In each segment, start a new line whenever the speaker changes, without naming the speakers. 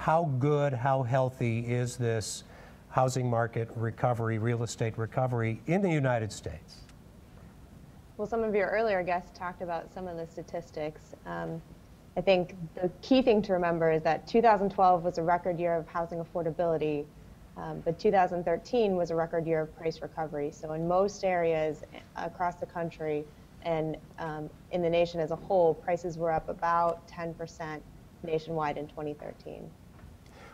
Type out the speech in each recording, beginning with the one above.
how good, how healthy is this housing market recovery, real estate recovery in the United States?
Well, some of your earlier guests talked about some of the statistics. I think the key thing to remember is that 2012 was a record year of housing affordability, but 2013 was a record year of price recovery. So in most areas across the country and in the nation as a whole, prices were up about 10% nationwide in 2013.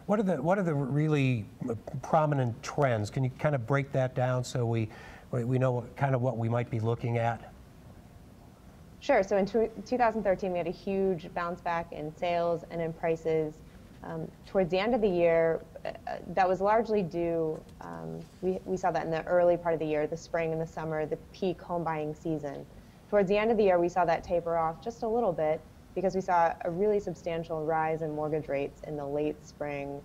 What are the really prominent trends? Can you kind of break that down so we know kind of what we might be looking at?
Sure. So in 2013, we had a huge bounce back in sales and in prices. Towards the end of the year, that was largely due, we saw that in the early part of the year, the spring and the summer, the peak home buying season. Towards the end of the year, we saw that taper off just a little bit because we saw a really substantial rise in mortgage rates in the late spring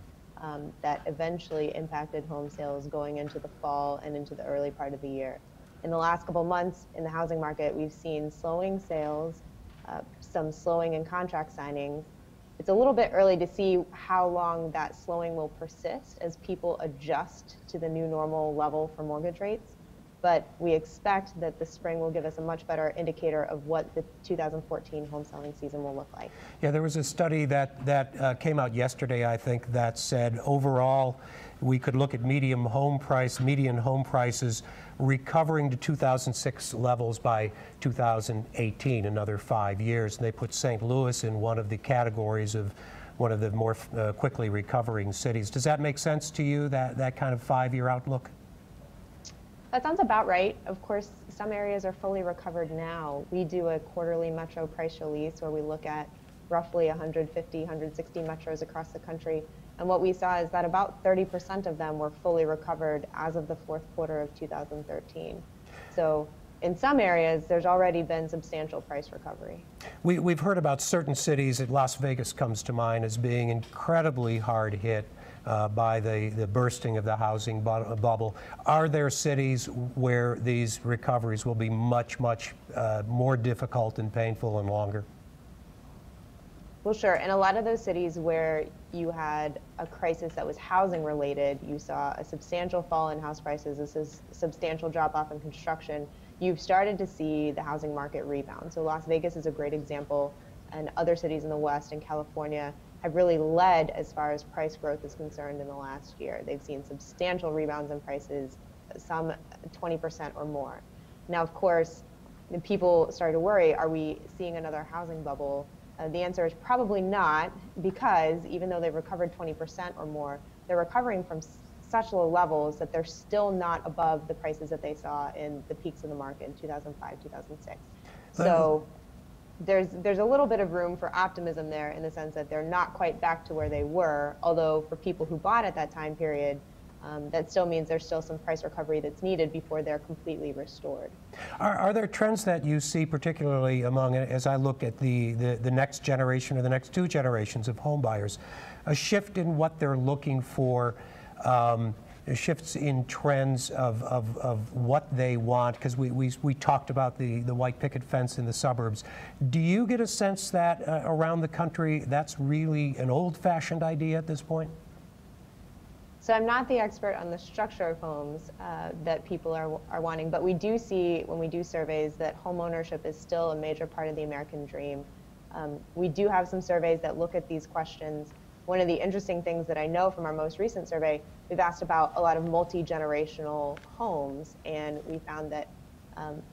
that eventually impacted home sales going into the fall and into the early part of the year. In the last couple months in the housing market, we've seen slowing sales, some slowing in contract signings. It's a little bit early to see how long that slowing will persist as people adjust to the new normal level for mortgage rates. But we expect that the spring will give us a much better indicator of what the 2014 home selling season will look like.
Yeah, there was a study that came out yesterday, I think, that said overall we could look at median home prices recovering to 2006 levels by 2018, another 5 years. And they put St. Louis in one of the categories of one of the more quickly recovering cities. Does that make sense to you, that kind of 5-year outlook?
That sounds about right. Of course, some areas are fully recovered now. We do a quarterly metro price release where we look at roughly 150, 160 metros across the country. And what we saw is that about 30% of them were fully recovered as of the fourth quarter of 2013. So in some areas, there's already been substantial price recovery.
We've heard about certain cities, Las Vegas comes to mind, as being incredibly hard hit by the bursting of the housing bubble. Are there cities where these recoveries will be much more difficult and painful and longer?
Well, sure. In a lot of those cities where you had a crisis that was housing related, you saw a substantial fall in house prices, a substantial drop off in construction, you've started to see the housing market rebound. So Las Vegas is a great example, and other cities in the West and California have really led as far as price growth is concerned in the last year. They've seen substantial rebounds in prices, some 20% or more. Now, of course, people started to worry, are we seeing another housing bubble? The answer is probably not, because even though they've recovered 20% or more, they're recovering from such low levels that they're still not above the prices that they saw in the peaks of the market in 2005, 2006. So there's a little bit of room for optimism there in the sense that they're not quite back to where they were, although for people who bought at that time period, that still means there's still some price recovery that's needed before they're completely restored.
Are there trends that you see particularly among, as I look at the next generation or the next 2 generations of home buyers, a shift in what they're looking for, shifts in trends of what they want? Because we talked about the white picket fence in the suburbs. Do you get a sense that around the country that's really an old-fashioned idea at this point?
So I'm not the expert on the structure of homes that people are wanting, but we do see when we do surveys that home ownership is still a major part of the American dream. We do have some surveys that look at these questions. One of the interesting things that I know from our most recent survey, we've asked about a lot of multi-generational homes, and we found that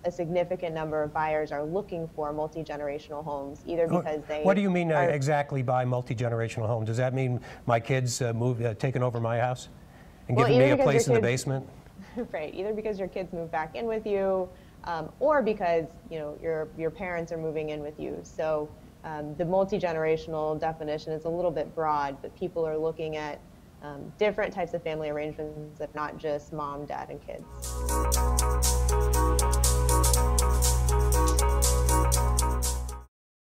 a significant number of buyers are looking for multi-generational homes, either because they...
What do you mean exactly by multi-generational home? Does that mean my kids taking over my house and giving me a place in the basement?
Right, either because your kids move back in with you, or because your parents are moving in with you. So the multi-generational definition is a little bit broad, but people are looking at different types of family arrangements that not just mom, dad, and kids.